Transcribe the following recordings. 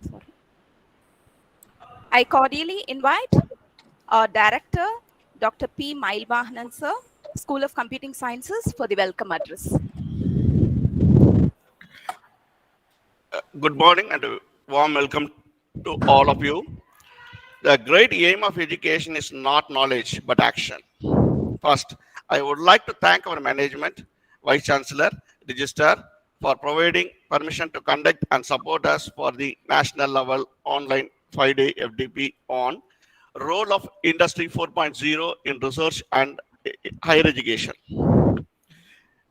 Sorry. I cordially invite our director, Dr. P. Mailvahanan, sir, School of Computing Sciences, for the welcome address. Good morning and a warm welcome to all of you. The great aim of education is not knowledge but action. First, I would like to thank our management, Vice Chancellor, Registrar for providing permission to conduct and support us for the national level online 5-day FDP on role of Industry 4.0 in research and higher education.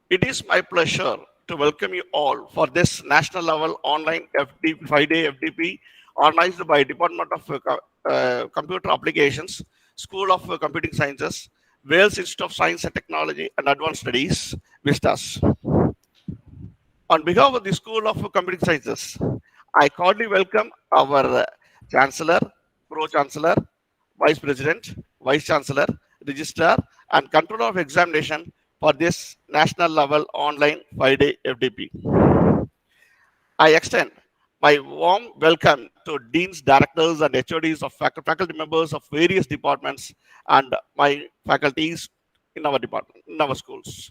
It is my pleasure to welcome you all for this national level online 5-day FDP organized by Department of Computer Applications, School of Computing Sciences, Vels Institute of Science and Technology and Advanced Studies, VISTAS. On behalf of the School of Computing Sciences, I cordially welcome our Chancellor, Pro Chancellor, Vice President, Vice Chancellor, Registrar, and Controller of Examination for this national level online 5-day FDP. I extend my warm welcome to Deans, Directors, and HODs of faculty members of various departments and my faculties in our department, in our schools.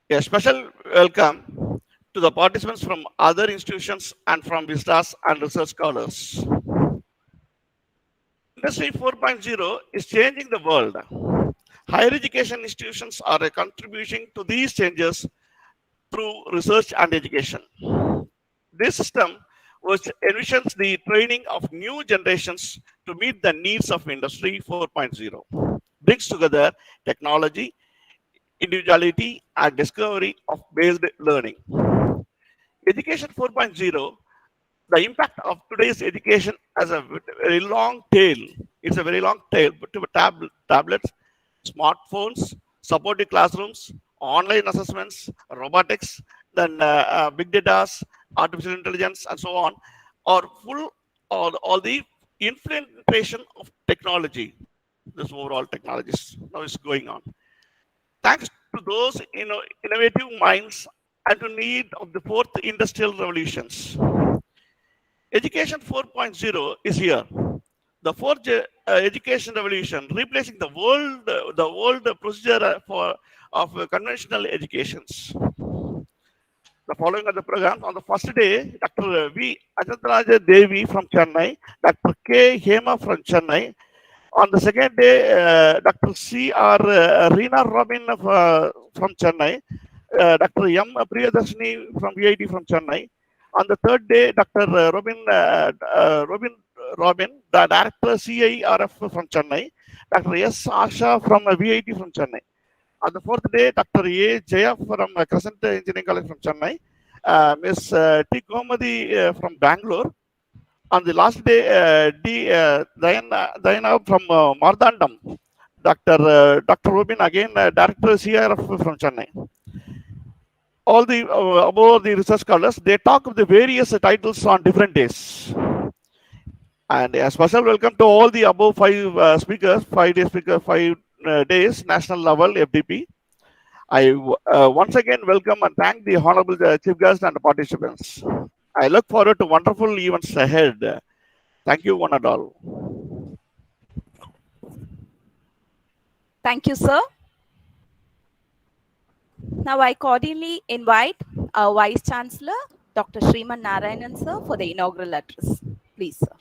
A special welcome to the participants from other institutions and from visitors and research scholars. Industry 4.0 is changing the world. Higher education institutions are contributing to these changes through research and education. This system, which envisions the training of new generations to meet the needs of Industry 4.0, brings together technology, individuality, and discovery of based learning. Education 4.0, the impact of today's education has a very long tail. It's a very long tail to tablets, smartphones, supportive classrooms, online assessments, robotics, then big data, artificial intelligence, and so on, are full of all the implementation of technology. This overall technologies now is going on. Thanks to those innovative minds and to need of the fourth industrial revolutions. Education 4.0 is here. The fourth education revolution, replacing the world procedure conventional educations. The following are the programs. On the first day, Dr. V. Ajantha Devi from Chennai, Dr. K. Hema from Chennai. On the second day, Dr. C. R. Reena Robin from Chennai, Dr. M. Priyadarshini from VIT from Chennai. On the third day, Dr. Robin, the Director CIRF from Chennai, Dr. S. Asha from VIT from Chennai. On the fourth day, Dr. A. Jaya from Crescent Engineering College from Chennai, Ms. T. Komadi from Bangalore. On the last day, Diana from Mardandam, Dr. Robin again, Director CIRF from Chennai. All the above the research scholars, they talk of the various titles on different days. And a special welcome to all the above five speakers, 5 days, national level FDP. I once again welcome and thank the Honorable Chief Guest and the participants. I look forward to wonderful events ahead. Thank you, one and all. Thank you, sir. Now I cordially invite our Vice Chancellor, Dr. Sriman Narayanan, sir, for the inaugural address. Please, sir.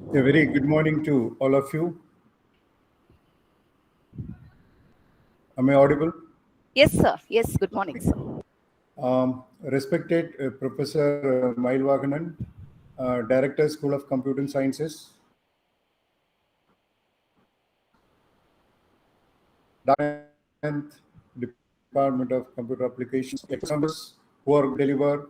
A very good morning to all of you. Am I audible? Yes, sir. Yes, good morning, sir. Respected Professor Mailvahanan, Director, School of Computing Sciences, Department of Computer Applications, members who are deliver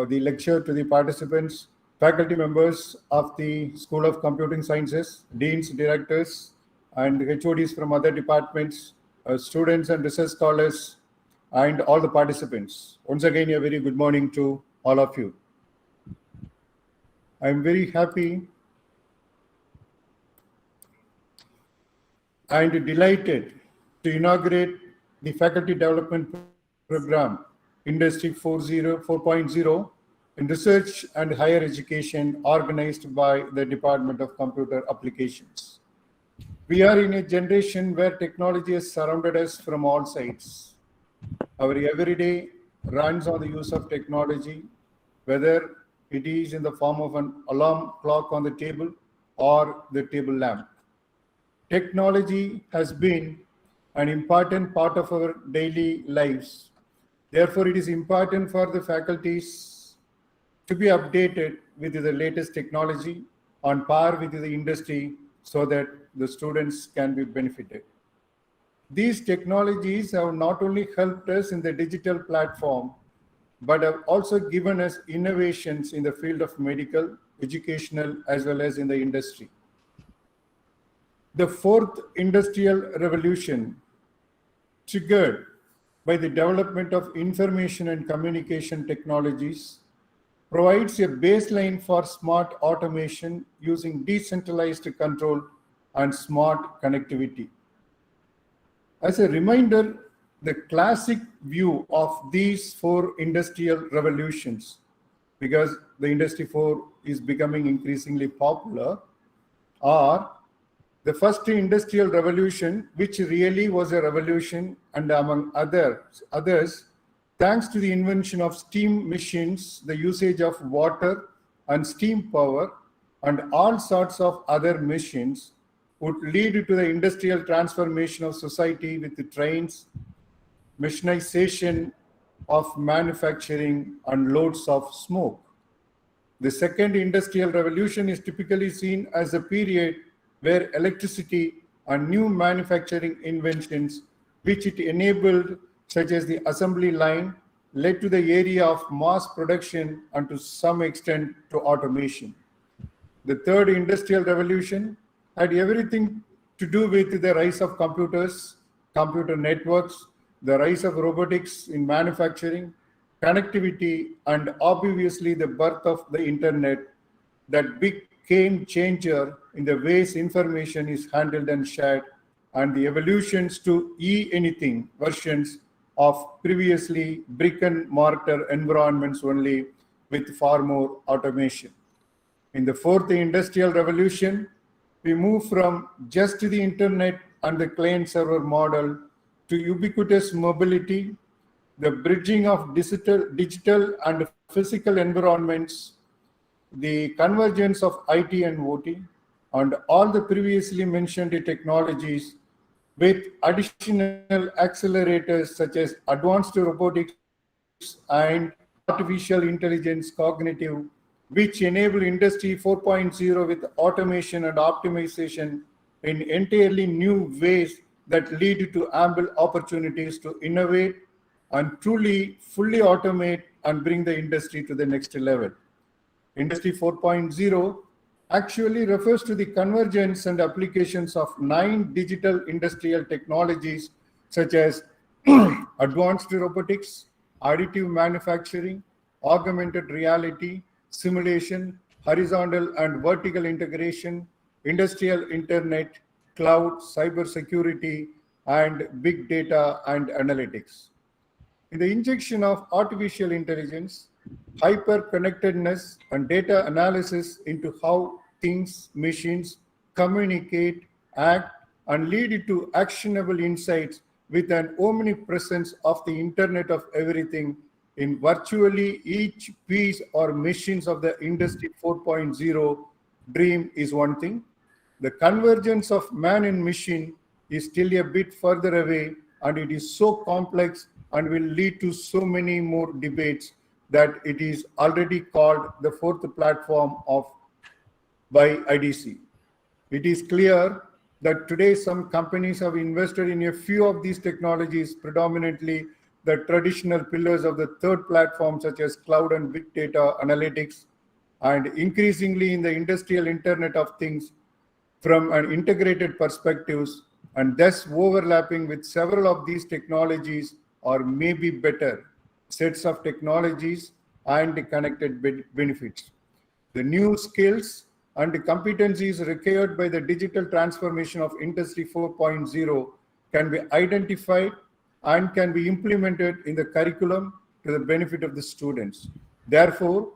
the lecture to the participants, faculty members of the School of Computing Sciences, deans, directors, and HODs from other departments, students and research scholars, and all the participants. Once again, a very good morning to all of you. I'm very happy and delighted to inaugurate the Faculty Development Program, Industry 4.0, in research and higher education organized by the Department of Computer Applications. We are in a generation where technology has surrounded us from all sides. Our everyday runs on the use of technology, whether it is in the form of an alarm clock on the table or the table lamp. Technology has been an important part of our daily lives. Therefore, it is important for the faculties to be updated with the latest technology on par with the industry so that the students can be benefited. These technologies have not only helped us in the digital platform, but have also given us innovations in the field of medical, educational, as well as in the industry. The fourth industrial revolution, triggered by the development of information and communication technologies, provides a baseline for smart automation using decentralized control and smart connectivity. As a reminder, the classic view of these four industrial revolutions, because the Industry 4 is becoming increasingly popular, are the first industrial revolution, which really was a revolution, and among others, thanks to the invention of steam machines, the usage of water and steam power, and all sorts of other machines, would lead to the industrial transformation of society with the trains, machinization of manufacturing, and loads of smoke. The second industrial revolution is typically seen as a period where electricity and new manufacturing inventions, which it enabled, such as the assembly line, led to the area of mass production and to some extent to automation. The third industrial revolution had everything to do with the rise of computers, computer networks, the rise of robotics in manufacturing, connectivity, and obviously the birth of the internet, that big game changer in the ways information is handled and shared, and the evolutions to e-anything versions of previously brick and mortar environments only with far more automation. In the fourth industrial revolution, we move from just the internet and the client server model to ubiquitous mobility, the bridging of digital and physical environments, the convergence of IT and OT, and all the previously mentioned technologies with additional accelerators such as advanced robotics and artificial intelligence cognitive, which enable Industry 4.0 with automation and optimization in entirely new ways that lead to ample opportunities to innovate and truly fully automate and bring the industry to the next level. Industry 4.0 actually refers to the convergence and applications of 9 digital industrial technologies such as advanced robotics, additive manufacturing, augmented reality, simulation, horizontal and vertical integration, industrial internet, cloud, cybersecurity, and big data and analytics. In the injection of artificial intelligence, hyper-connectedness, and data analysis into how things, machines communicate, act, and lead to actionable insights with an omnipresence of the Internet of Everything in virtually each piece or machines of the Industry 4.0 dream is one thing. The convergence of man and machine is still a bit further away, and it is so complex and will lead to so many more debates that it is already called the fourth platform of by IDC. It is clear that today some companies have invested in a few of these technologies, predominantly the traditional pillars of the third platform such as cloud and big data analytics, and increasingly in the industrial Internet of Things from an integrated perspectives, and thus overlapping with several of these technologies or maybe better sets of technologies and connected benefits. The new skills and competencies required by the digital transformation of Industry 4.0 can be identified and can be implemented in the curriculum to the benefit of the students. Therefore,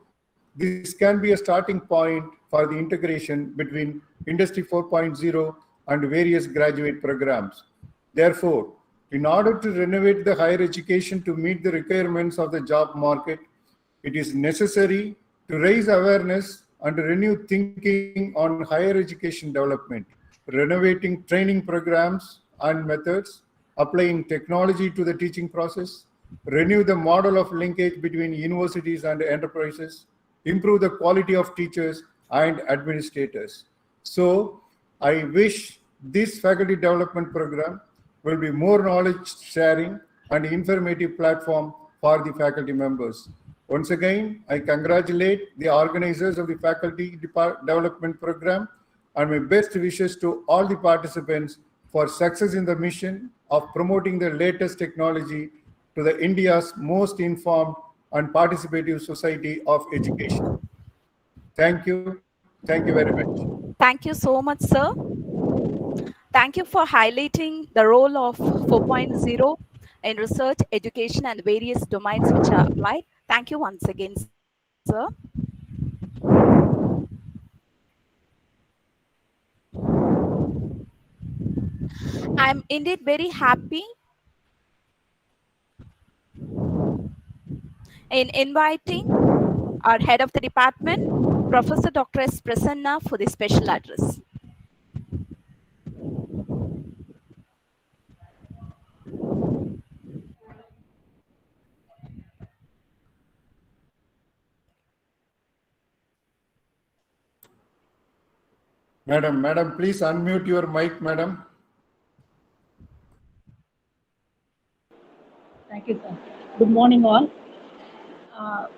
This can be a starting point for the integration between Industry 4.0 and various graduate programs. Therefore, in order to renovate the higher education to meet the requirements of the job market, it is necessary to raise awareness and renew thinking on higher education development, renovating training programs and methods, applying technology to the teaching process, renew the model of linkage between universities and enterprises, improve the quality of teachers and administrators. So, I wish this faculty development program will be more knowledge sharing and informative platform for the faculty members. Once again, I congratulate the organizers of the faculty development program and my best wishes to all the participants for success in the mission of promoting the latest technology to the India's most informed and participative society of education. Thank you. Thank you very much. Thank you so much, sir. Thank you for highlighting the role of 4.0 in research, education, and various domains which are applied. Thank you once again, sir. I'm indeed very happy in inviting our head of the department, Professor Dr. S. Prasanna, for the special address. Madam, please unmute your mic, madam. Thank you, sir. Good morning, all.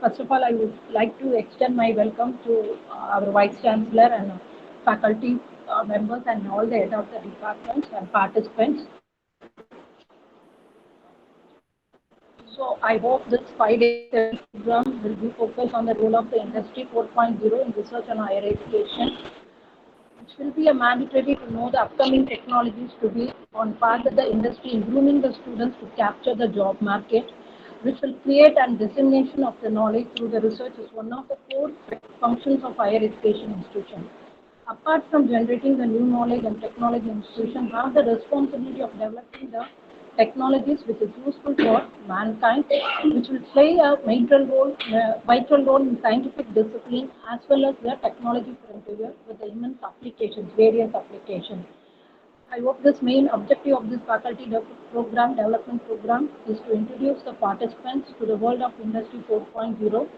First of all, I would like to extend my welcome to our Vice Chancellor and faculty members and all the head of the departments and participants. So I hope this 5-day program will be focused on the role of the Industry 4.0 in research and higher education. It will be a mandatory to know the upcoming technologies to be on par with the industry in grooming the students to capture the job market, which will create and dissemination of the knowledge through the research is one of the core functions of higher education institutions. Apart from generating the new knowledge and technology, institutions have the responsibility of developing the technologies which is useful for mankind, which will play a vital role in scientific discipline as well as the technology frontier with the immense applications, various applications. I hope this main objective of this development program is to introduce the participants to the world of Industry 4.0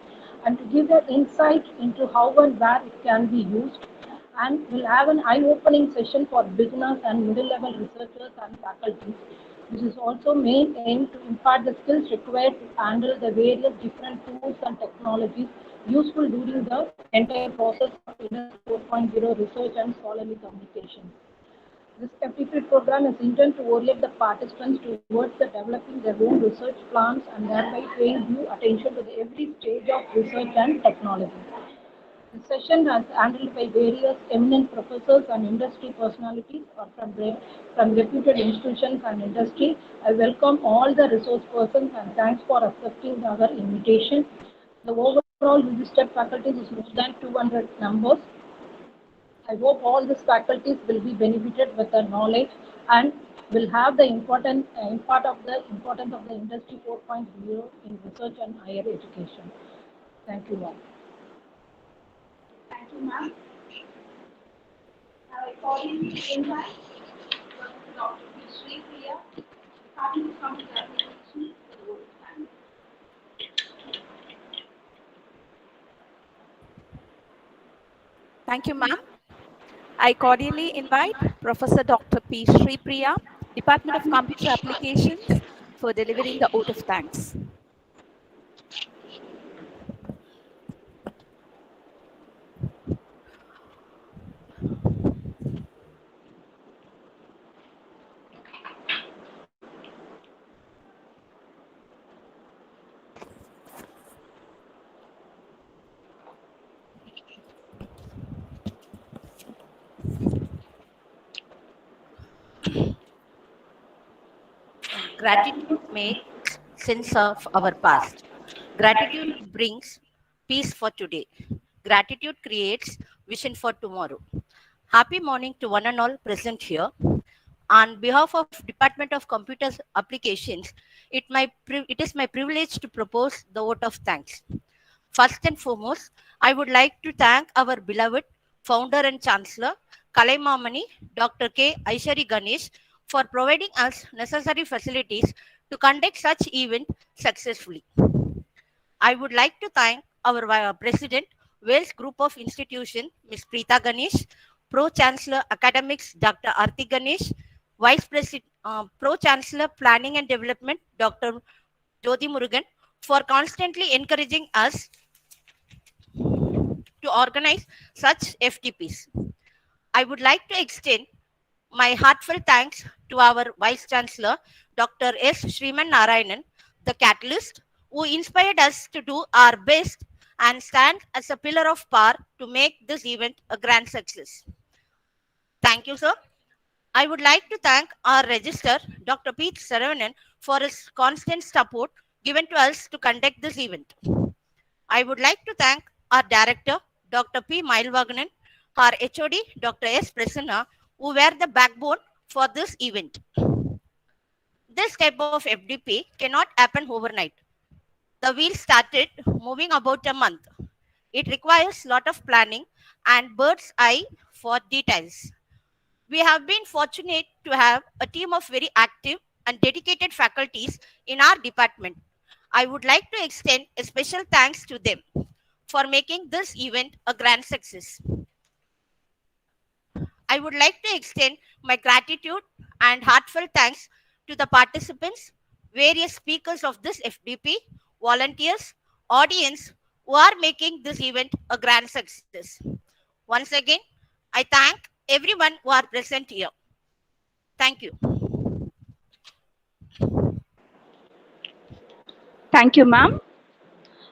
and to give them insight into how and where it can be used, and we'll have an eye-opening session for beginners and middle-level researchers and faculty. This is also main aim to impart the skills required to handle the various different tools and technologies useful during the entire process of Industry 4.0 research and scholarly communication. This FDP program is intended to orient the participants towards the developing their own research plans and thereby paying due attention to every stage of research and technology. The session is handled by various eminent professors and industry personalities or from reputed institutions and industry. I welcome all the resource persons and thanks for accepting our invitation. The overall registered faculties is more than 200 numbers. I hope all these faculties will be benefited with the knowledge and will have the impact of the importance of the Industry 4.0 in research and higher education. Thank you all. Thank you, ma'am. Now I call in invite Dr. P. Priya, starting from the application to the work time. Thank you, ma'am. I cordially invite Professor Dr. P. Priya, Department of Computer Applications, for delivering the vote of thanks. Gratitude makes sense of our past. Gratitude brings peace for today. Gratitude creates vision for tomorrow. Happy morning to one and all present here. On behalf of Department of Computer Applications, it is my privilege to propose the vote of thanks. First and foremost, I would like to thank our beloved founder and chancellor, Kalaimamani, Dr. K. Aishari Ganesh, for providing us necessary facilities to conduct such event successfully. I would like to thank our President, Wales Group of Institution, Ms. Preeta Ganesh, Pro Chancellor Academics, Dr. Arti Ganesh, Vice President, Pro Chancellor Planning and Development, Dr. Jyoti Murugan, for constantly encouraging us to organize such FDPs. I would like to extend my heartfelt thanks to our Vice Chancellor, Dr. S. Sriman Narayanan, the catalyst who inspired us to do our best and stand as a pillar of power to make this event a grand success. Thank you, sir. I would like to thank our registrar, Dr. P. Saravanan, for his constant support given to us to conduct this event. I would like to thank our director, Dr. P. Mailvaganan, our HOD, Dr. S. Prasanna, who were the backbone for this event. This type of FDP cannot happen overnight. The wheel started moving about a month. It requires a lot of planning and bird's eye for details. We have been fortunate to have a team of very active and dedicated faculties in our department. I would like to extend a special thanks to them for making this event a grand success. I would like to extend my gratitude and heartfelt thanks to the participants, various speakers of this FDP, volunteers, audience who are making this event a grand success. Once again, I thank everyone who are present here. Thank you. Thank you, ma'am.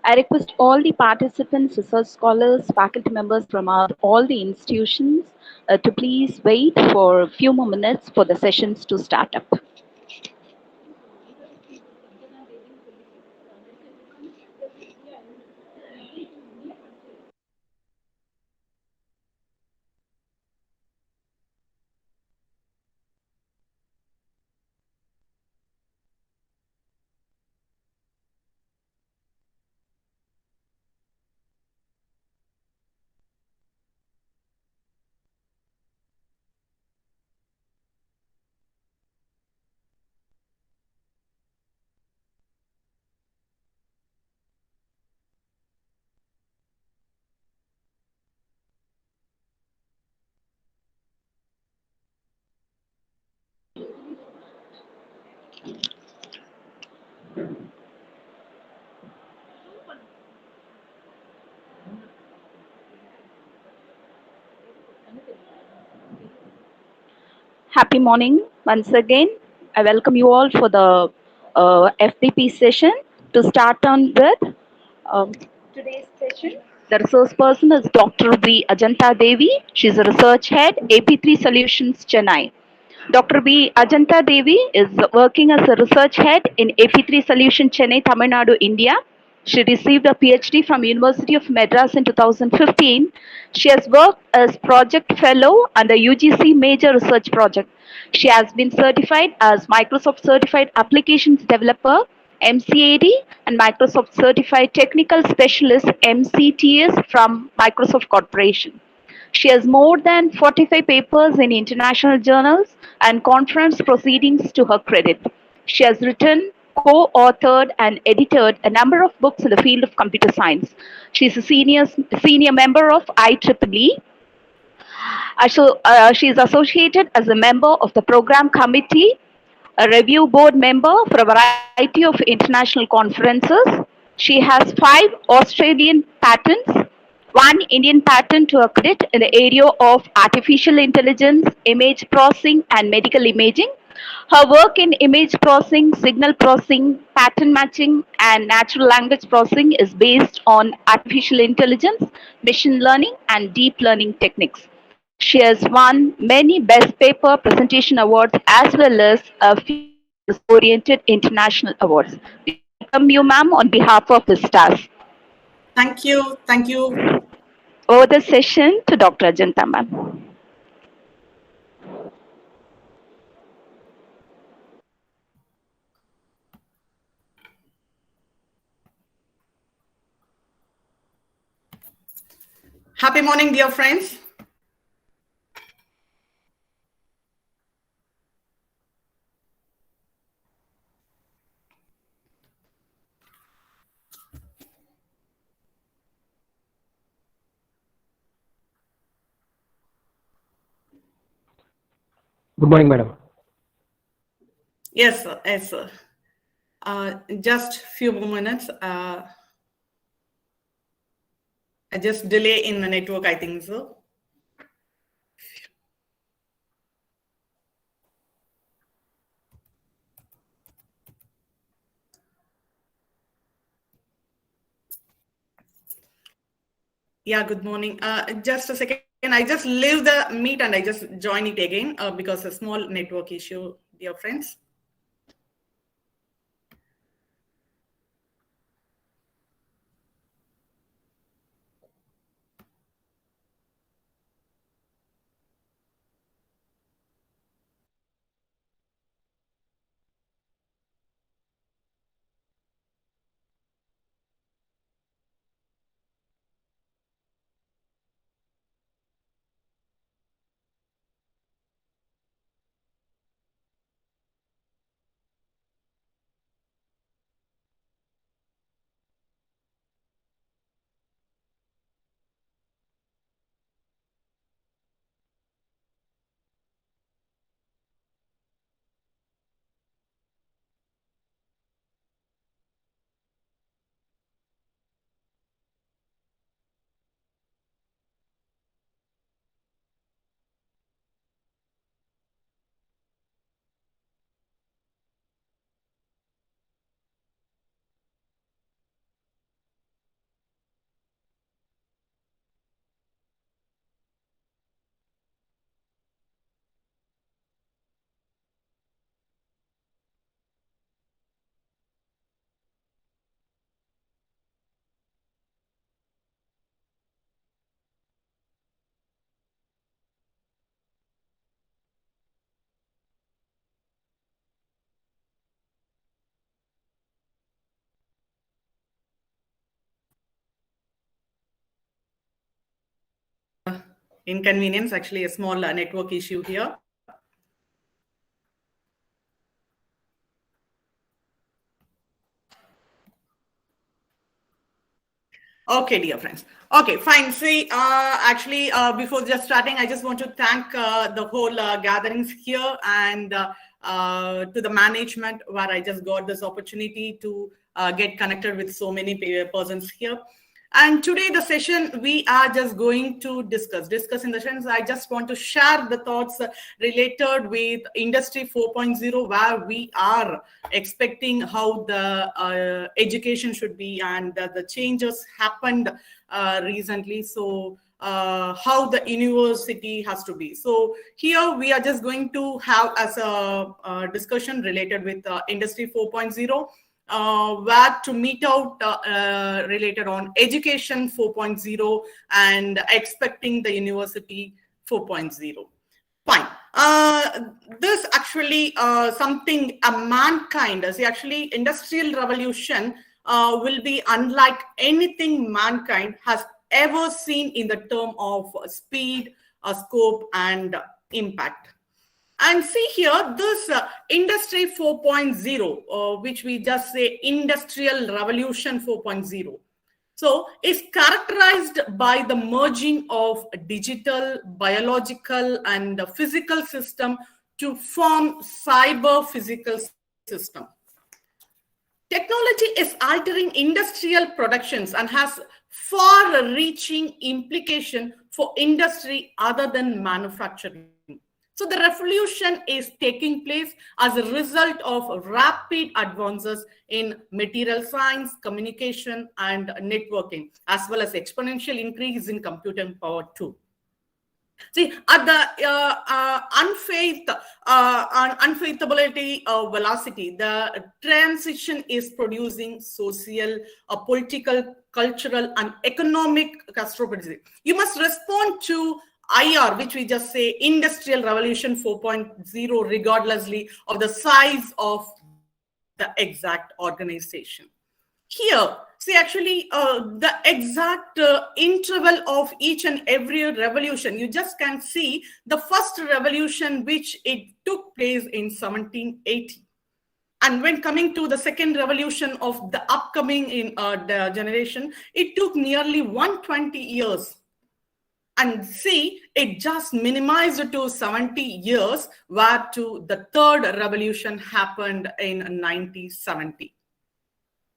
I request all the participants, research scholars, faculty members from all the institutions to please wait for a few more minutes for the sessions to start up. Happy morning once again. I welcome you all for the FDP session. To start on with, um, today's session, the resource person is Dr. V. Ajantha Devi. She's a research head, AP3 Solutions, Chennai. Dr. B. Ajantha Devi is working as a research head in AP3 Solution, Chennai, Tamil Nadu, India. She received a PhD from University of Madras in 2015. She has worked as project fellow on the UGC major research project. She has been certified as Microsoft Certified Applications Developer, MCAD, and Microsoft Certified Technical Specialist, MCTS, from Microsoft Corporation. She has more than 45 papers in international journals and conference proceedings to her credit. She has written, co-authored, and edited a number of books in the field of computer science. She is a senior member of IEEE. She is associated as a member of the program committee, a review board member for a variety of international conferences. She has 5 Australian patents, one Indian patent to her credit in the area of artificial intelligence, image processing, and medical imaging. Her work in image processing, signal processing, pattern matching, and natural language processing is based on artificial intelligence, machine learning, and deep learning techniques. She has won many Best Paper Presentation Awards as well as a few research-oriented international awards. We welcome you, ma'am, on behalf of the staff. Thank you. Thank you. Over the session to Dr. Ajantha, ma'am. Happy morning, dear friends. Good morning, madam. Yes, sir. Yes, sir. Just few more minutes. I just delay in the network, I think so. Yeah, good morning. Just a second. I just leave the meet and I just join it again because a small network issue, dear friends. Inconvenience, actually a small network issue here. Okay, dear friends. Okay, fine. See, actually, before just starting, I just want to thank the whole gatherings here and to the management where I just got this opportunity to get connected with so many persons here. And today the session we are just going to discuss in the sense I just want to share the thoughts related with industry 4.0 where we are expecting how the education should be and the changes happened recently. So how the university has to be. So here we are just going to have as a discussion related with industry 4.0. Where to meet out related on education 4.0 and expecting the university 4.0. Fine. This actually something a mankind, as actually industrial revolution will be unlike anything mankind has ever seen in the term of speed, scope, and impact. And see here, this industry 4.0, which we just say industrial revolution 4.0. So is characterized by the merging of digital, biological, and physical system to form cyber physical system. Technology is altering industrial productions and has far-reaching implication for industry other than manufacturing. So the revolution is taking place as a result of rapid advances in material science, communication, and networking, as well as exponential increase in computing power too. See, at the unfaithability velocity, the transition is producing social, political cultural, and economic catastrophe. You must respond to IR, which we just say Industrial Revolution 4.0, regardlessly of the size of the exact organization. Here, see, actually, the exact interval of each and every revolution, you just can see the first revolution, which it took place in 1780. And when coming to the second revolution of the upcoming in the generation, it took nearly 120 years. And see, it just minimized to 70 years, where to the third revolution happened in 1970.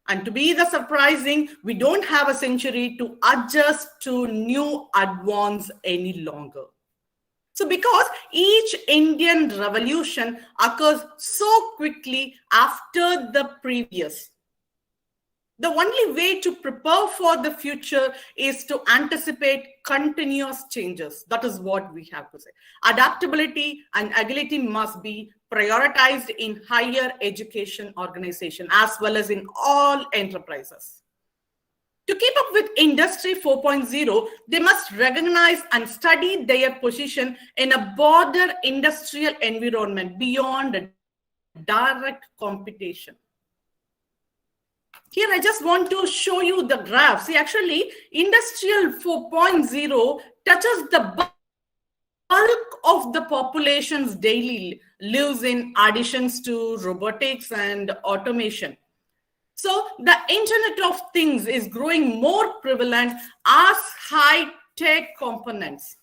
And to be the surprising, we don't have a century to adjust to new advance any longer. So because each Indian revolution occurs so quickly after the previous, the only way to prepare for the future is to anticipate continuous changes. That is what we have to say. Adaptability and agility must be prioritized in higher education organization as well as in all enterprises. To keep up with Industry 4.0, they must recognize and study their position in a broader industrial environment beyond direct competition. Here, I just want to show you the graph. See, actually, Industrial 4.0 touches the bulk of the population's daily lives in additions to robotics and automation. So the Internet of Things is growing more prevalent as high-tech components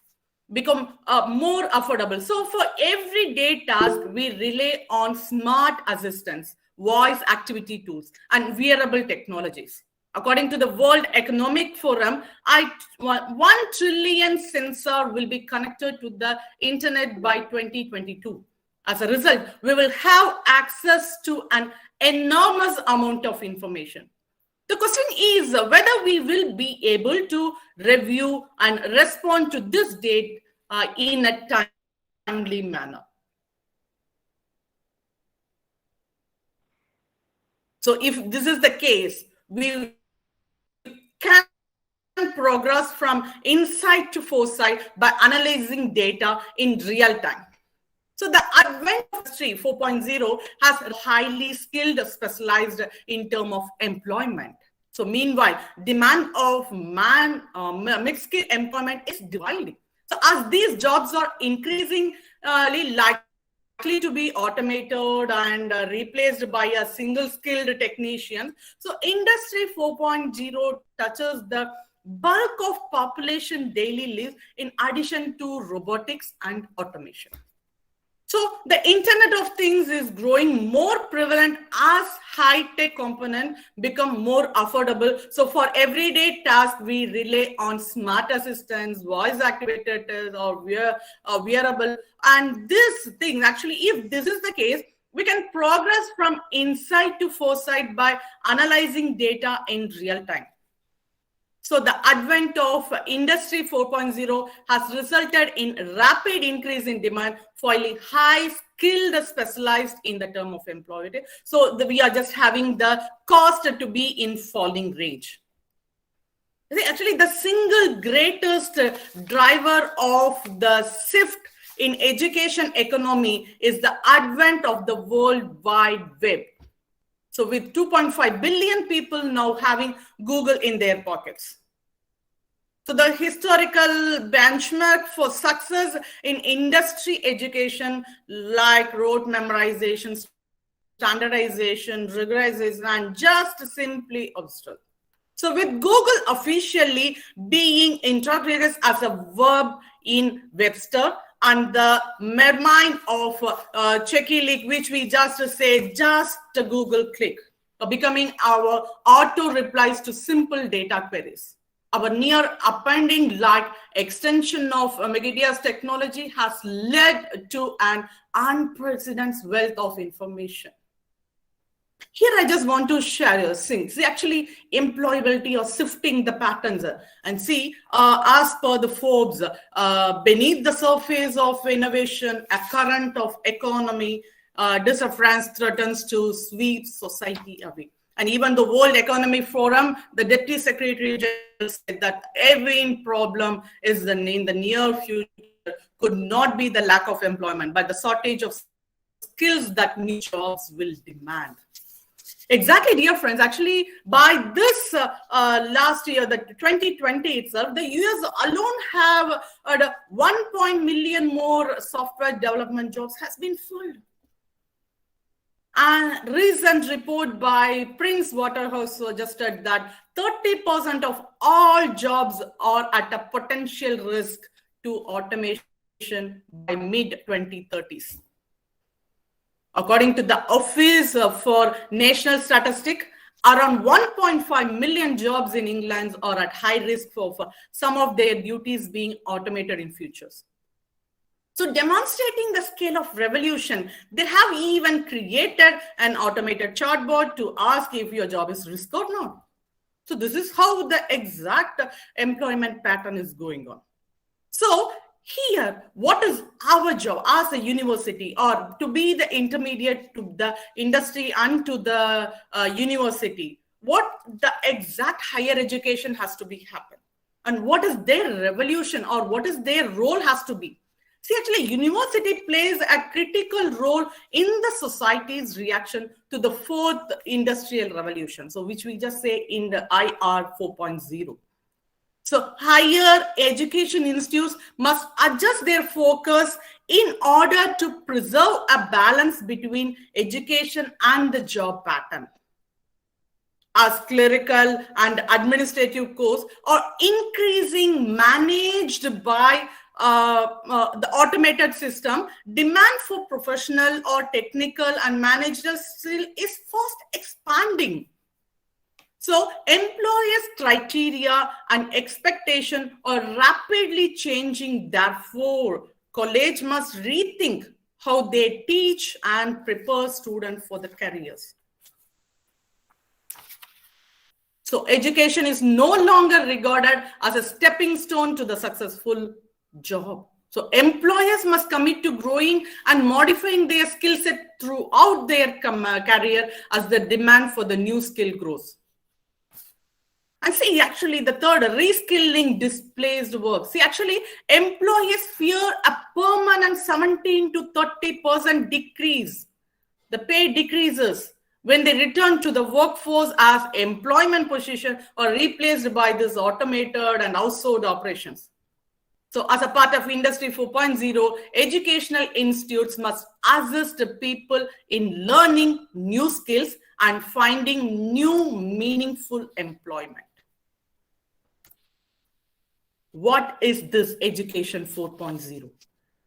become more affordable. So for everyday task, we rely on smart assistants, voice activity tools, and wearable technologies. According to the World Economic Forum, 1 trillion sensor will be connected to the internet by 2022. As a result, we will have access to an enormous amount of information. The question is whether we will be able to review and respond to this data in a timely manner. So if this is the case, we can progress from insight to foresight by analyzing data in real time. So the advent of Industry 4.0 has highly skilled, specialized in terms of employment. So meanwhile, demand of mixed skill employment is dividing. So as these jobs are increasingly likely to be automated and replaced by a single skilled technician, so Industry 4.0 touches the bulk of population daily lives in addition to robotics and automation. So the Internet of Things is growing more prevalent as high-tech components become more affordable. So for everyday tasks, we rely on smart assistants, voice-activated or wearable. And this thing, actually, if this is the case, we can progress from insight to foresight by analyzing data in real time. So the advent of Industry 4.0 has resulted in rapid increase in demand for high skilled, specialized in the term of employability. So we are just having the cost to be in falling range. Actually, the single greatest driver of the shift in education economy is the advent of the World Wide Web. So with 2.5 billion people now having Google in their pockets. So the historical benchmark for success in industry education, like rote memorization, standardization, rigorization, and just simply obstacle. So with Google officially being integrated as a verb in Webster, and the mermine of Checky, which we just say, just a Google click, becoming our auto replies to simple data queries. Our near appending like extension of Megadia's technology has led to an unprecedented wealth of information. Here, I just want to share things. See, actually, employability or shifting the patterns and see, as per the Forbes, beneath the surface of innovation, a current of economy disappearance threatens to sweep society away. And even the World Economic Forum, the Deputy Secretary General said that every problem is in the near future could not be the lack of employment, but the shortage of skills that new jobs will demand. Exactly, dear friends. Actually, by this last year, the 2020 itself, the US alone have 1 million more software development jobs has been filled. And recent report by Prince Waterhouse suggested that 30% of all jobs are at a potential risk to automation by mid-2030s. According to the Office for National Statistics, around 1.5 million jobs in England are at high risk for some of their duties being automated in futures. So demonstrating the scale of revolution, they have even created an automated chatbot to ask if your job is risk or not. So this is how the exact employment pattern is going on. So here, what is our job as a university, or to be the intermediate to the industry and to the university? What the exact higher education has to be happen, and what is their revolution, or what is their role has to be? See, actually, university plays a critical role in the society's reaction to the fourth industrial revolution, so which we just say in the IR 4.0. So higher education institutes must adjust their focus in order to preserve a balance between education and the job pattern. As clerical and administrative courses are increasing, managed by the automated system, demand for professional or technical and managerial skill is fast expanding. So employers' criteria and expectation are rapidly changing. Therefore, college must rethink how they teach and prepare students for the careers. So education is no longer regarded as a stepping stone to the successful job. So employers must commit to growing and modifying their skill set throughout their career as the demand for the new skill grows. And see, actually, the third, reskilling displaced work. See, actually, employers fear a permanent 17 to 30% decrease. The pay decreases when they return to the workforce as employment position are replaced by this automated and outsourced operations. So as a part of Industry 4.0, educational institutes must assist people in learning new skills and finding new meaningful employment. What is this Education 4.0?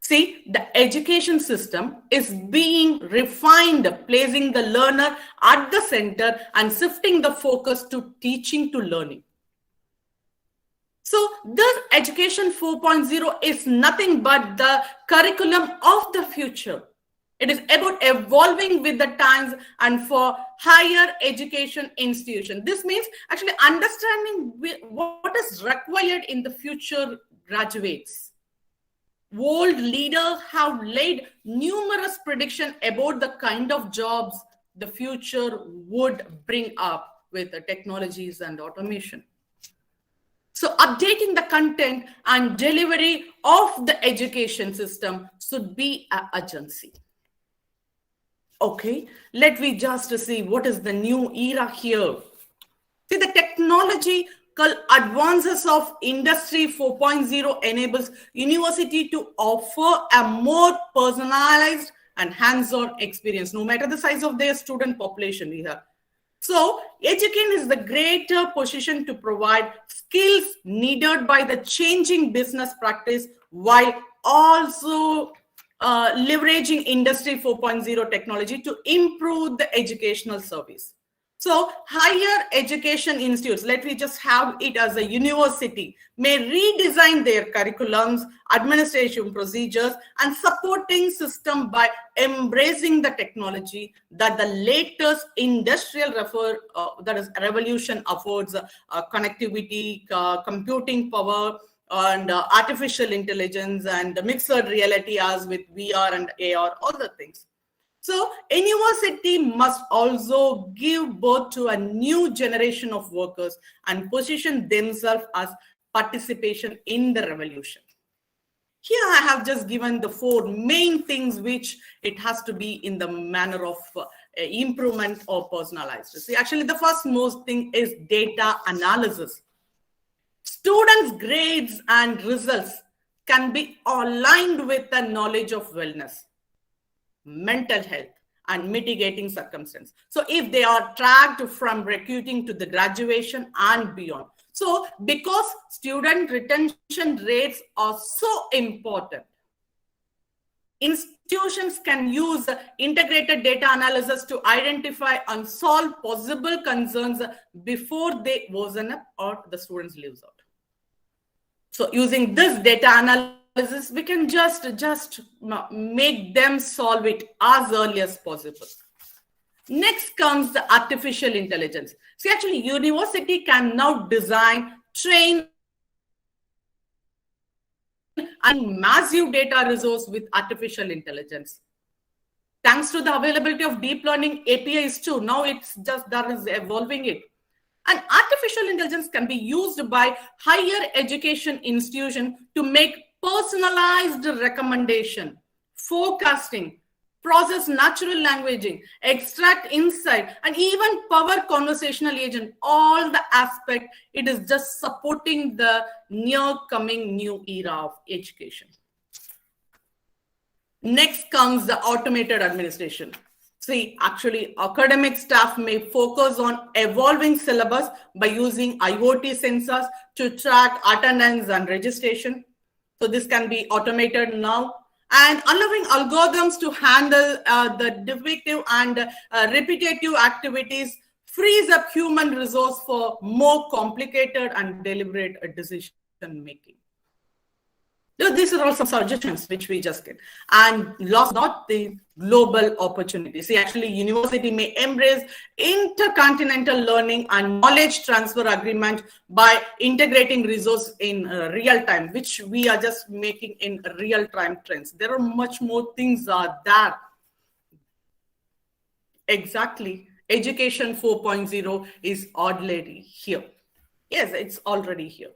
See, the education system is being refined, placing the learner at the center and shifting the focus to teaching to learning. So this Education 4.0 is nothing but the curriculum of the future. It is about evolving with the times and for higher education institutions. This means actually understanding what is required in the future graduates. World leaders have laid numerous predictions about the kind of jobs the future would bring up with the technologies and automation. So updating the content and delivery of the education system should be an urgency. Okay, let me just see what is the new era here. See, the technological advances of Industry 4.0 enables university to offer a more personalized and hands-on experience, no matter the size of their student population here. So, education is the greater position to provide skills needed by the changing business practice while also leveraging Industry 4.0 technology to improve the educational service. So higher education institutes, let me just have it as a university, may redesign their curriculums, administration procedures, and supporting system by embracing the technology that the latest industrial revolution affords connectivity, computing power, and artificial intelligence and mixed reality as with VR and AR, all the things. So university must also give birth to a new generation of workers and position themselves as participation in the revolution. Here I have just given the 4 main things which it has to be in the manner of improvement or personalized. See, actually the first most thing is data analysis. Students' grades and results can be aligned with the knowledge of wellness, mental health, and mitigating circumstance. So if they are tracked from recruiting to the graduation and beyond. So because student retention rates are so important, institutions can use integrated data analysis to identify and solve possible concerns before they worsen up or the students lose out. So using this data analysis, we can just make them solve it as early as possible. Next comes the artificial intelligence. See, actually, university can now design, train, and massive data resource with artificial intelligence. Thanks to the availability of deep learning APIs too, now it's just that is evolving it. And artificial intelligence can be used by higher education institutions to make personalized recommendation, forecasting, process natural languaging, extract insight, and even power conversational agent. All the aspect, it is just supporting the near coming new era of education. Next comes the automated administration. See, actually, academic staff may focus on evolving syllabus by using IoT sensors to track attendance and registration. So this can be automated now, and allowing algorithms to handle the defective and repetitive activities frees up human resource for more complicated and deliberate decision making. These are all some suggestions which we just get. And last not the global opportunity. See, actually, university may embrace intercontinental learning and knowledge transfer agreement by integrating resource in real time, which we are just making in real time trends. There are much more things are there. Exactly. Education 4.0 is already here. Yes, it's already here.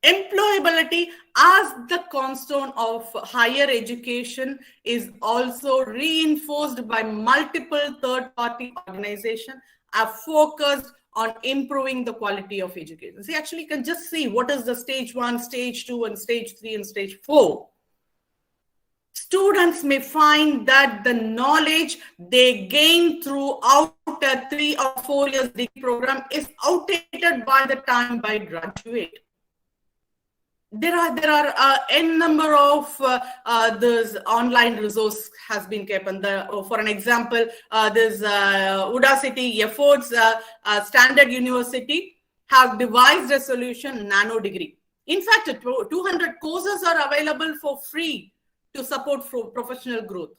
Employability as the cornerstone of higher education is also reinforced by multiple third-party organizations are focused on improving the quality of education. See, actually, you can just see what is the stage 1, stage 2, and stage 3, and stage 4. Students may find that the knowledge they gain throughout a 3 or 4 years degree program is outdated by the time they graduate. There are n number of those online resource has been kept. And for an example, this Udacity efforts Standard University have devised a solution nano degree. In fact, 200 courses are available for free to support professional growth.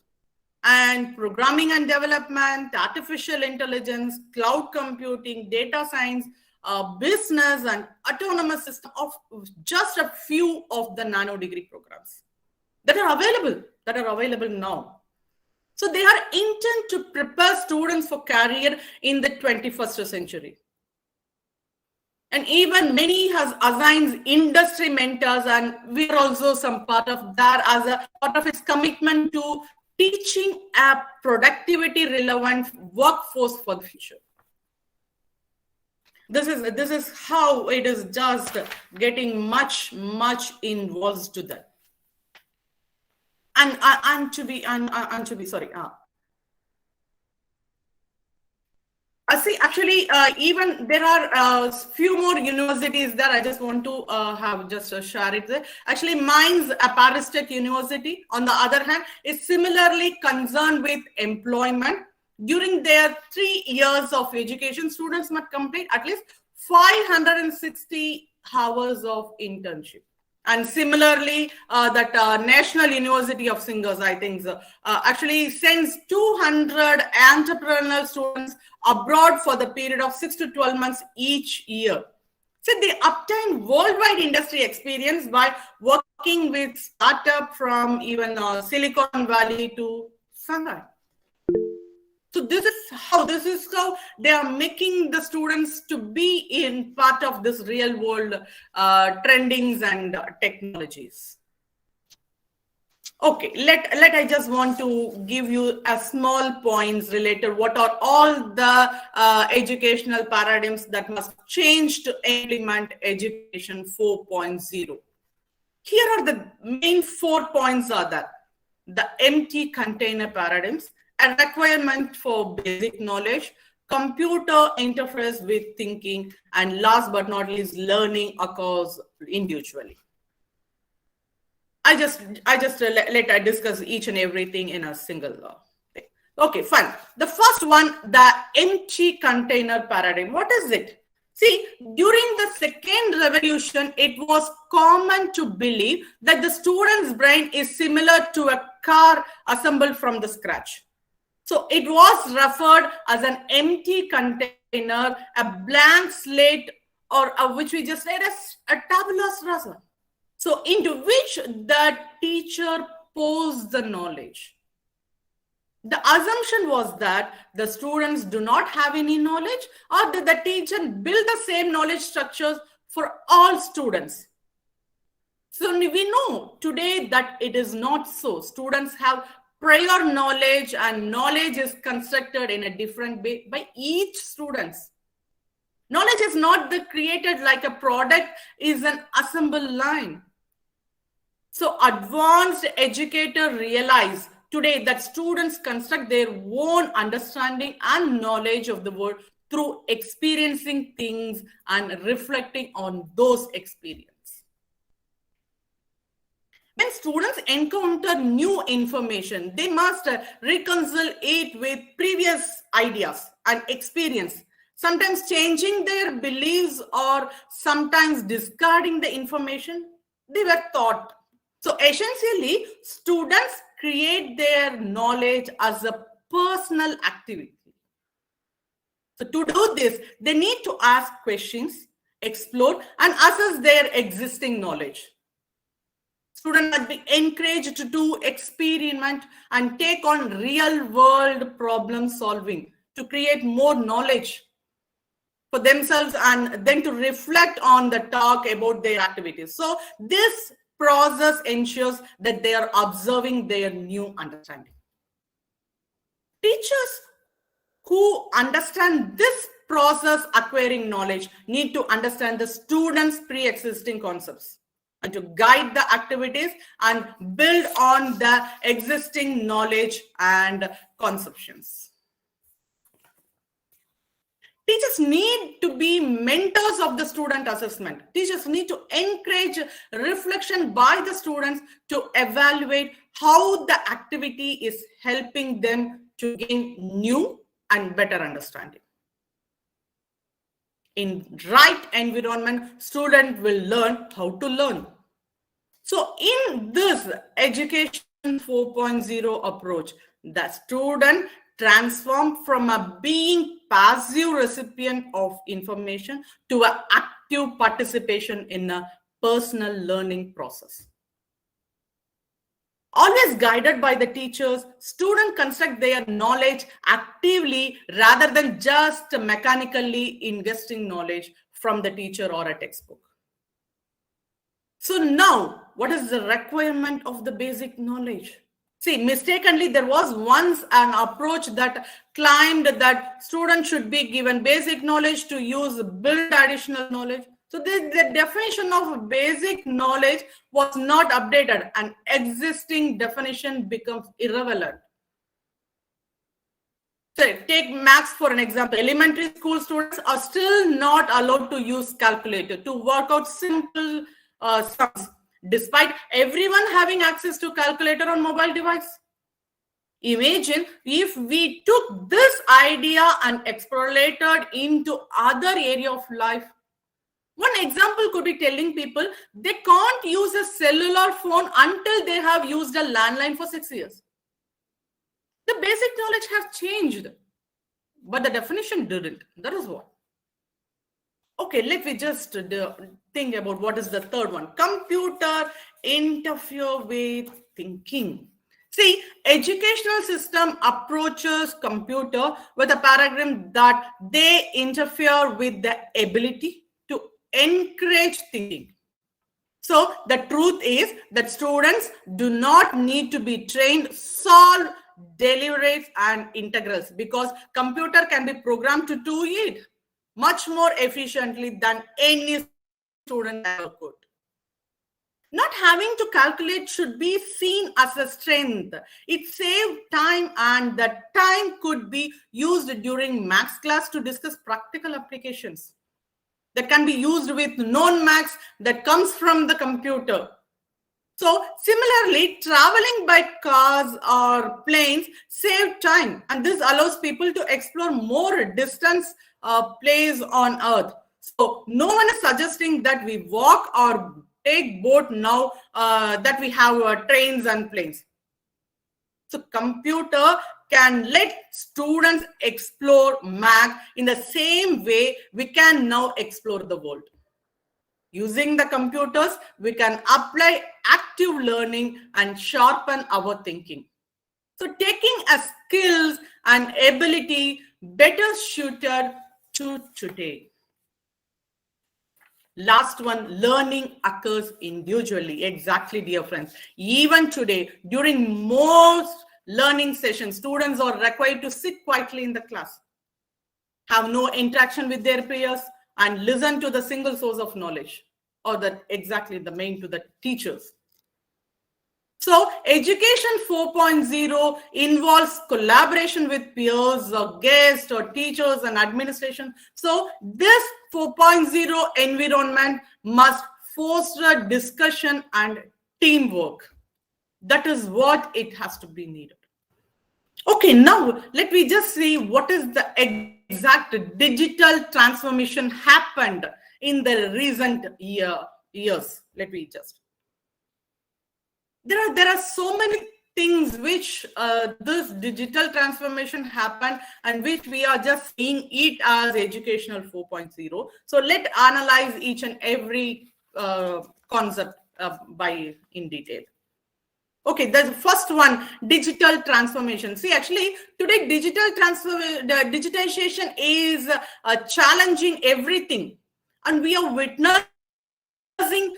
And programming and development, artificial intelligence, cloud computing, data science, business and autonomous system of just a few of the nano degree programs that are available now. So they are intent to prepare students for career in the 21st century. And even many has assigns industry mentors, and we are also some part of that as a part of its commitment to teaching a productivity relevant workforce for the future. This is how it is just getting much involved to that. And to be sorry. See, actually, even there are few more universities that I just want to have just share it there. Actually, Mainz Paris Tech University, on the other hand, is similarly concerned with employment. During their 3 years of education, students must complete at least 560 hours of internship. And similarly, that National University of Singers, I think, actually sends 200 entrepreneurial students abroad for the period of 6 to 12 months each year. So they obtain worldwide industry experience by working with startup from even Silicon Valley to Shanghai. So this is how they are making the students to be in part of this real world trendings and technologies. Okay, let I just want to give you a small points related what are all the educational paradigms that must change to implement education 4.0. Here are the main 4 points are that the empty container paradigms, a requirement for basic knowledge, computer interface with thinking, and last but not least, learning occurs individually. I just let I discuss each and everything in a single thing. Okay, fine. The first one, the empty container paradigm. What is it? See, during the second revolution, it was common to believe that the student's brain is similar to a car assembled from the scratch. So it was referred as an empty container, a blank slate, or which we just said as a tabula rasa. So into which the teacher pours the knowledge. The assumption was that the students do not have any knowledge, or that the teacher build the same knowledge structures for all students. So we know today that it is not so. Students have prior knowledge, and knowledge is constructed in a different way by each student. Knowledge is not created like a product, is an assembled line. So advanced educators realize today that students construct their own understanding and knowledge of the world through experiencing things and reflecting on those experiences. When students encounter new information, they must reconcile it with previous ideas and experience, sometimes changing their beliefs or sometimes discarding the information they were taught. So essentially, students create their knowledge as a personal activity. So to do this, they need to ask questions, explore, and assess their existing knowledge. Students must be encouraged to experiment and take on real-world problem solving to create more knowledge for themselves and then to reflect on the talk about their activities. So this process ensures that they are observing their new understanding. Teachers who understand this process acquiring knowledge need to understand the students' pre-existing concepts and to guide the activities and build on the existing knowledge and conceptions. Teachers need to be mentors of the student assessment. Teachers need to encourage reflection by the students to evaluate how the activity is helping them to gain new and better understanding. In right environment, student will learn how to learn. So in this education 4.0 approach, the student transformed from a being passive recipient of information to an active participation in a personal learning process. Always guided by the teachers, students construct their knowledge actively rather than just mechanically ingesting knowledge from the teacher or a textbook. So now, what is the requirement of the basic knowledge? See, mistakenly, there was once an approach that claimed that students should be given basic knowledge to use build additional knowledge. So the definition of basic knowledge was not updated and existing definition becomes irrelevant. So take maths for an example. Elementary school students are still not allowed to use calculator to work out simple sums, despite everyone having access to calculator on mobile device. Imagine if we took this idea and extrapolated into other area of life. One example could be telling people they can't use a cellular phone until they have used a landline for 6 years. The basic knowledge has changed, but the definition didn't. That is what. Okay, let me just think about what is the third one. Computer interfere with thinking. See, educational system approaches computer with a paradigm that they interfere with the ability to encourage thinking. So the truth is that students do not need to be trained solve derivatives and integrals, because computer can be programmed to do it much more efficiently than any student ever could. Not having to calculate should be seen as a strength. It saved time, and that time could be used during maths class to discuss practical applications that can be used with known maths that comes from the computer. So similarly, traveling by cars or planes save time, and this allows people to explore more distance places on Earth. So no one is suggesting that we walk or take boat now that we have trains and planes. So computer can let students explore math in the same way we can now explore the world. Using the computers, we can apply active learning and sharpen our thinking. So taking a skills and ability better suited to today. Last one, learning occurs individually. Exactly, dear friends. Even today, during most learning sessions, students are required to sit quietly in the class, have no interaction with their peers, and listen to the single source of knowledge, or that exactly the main to the teachers. So education 4.0 involves collaboration with peers or guests or teachers and administration. So this 4.0 environment must foster discussion and teamwork. That is what it has to be needed. Okay, now let me just see what is the exact digital transformation happened in the recent years. Let me just. There are so many things which this digital transformation happened, and which we are just seeing it as educational 4.0. So let's analyze each and every concept in detail. Okay, the first one, digital transformation. See, actually, today digitization is challenging everything, and we are witnessing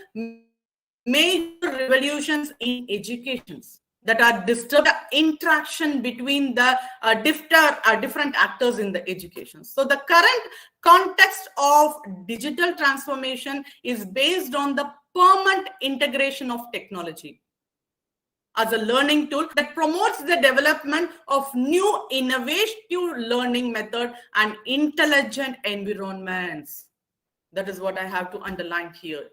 major revolutions in educations that are disturbing the interaction between the different actors in the education. So the current context of digital transformation is based on the permanent integration of technology as a learning tool that promotes the development of new innovative learning method and intelligent environments. That is what I have to underline here.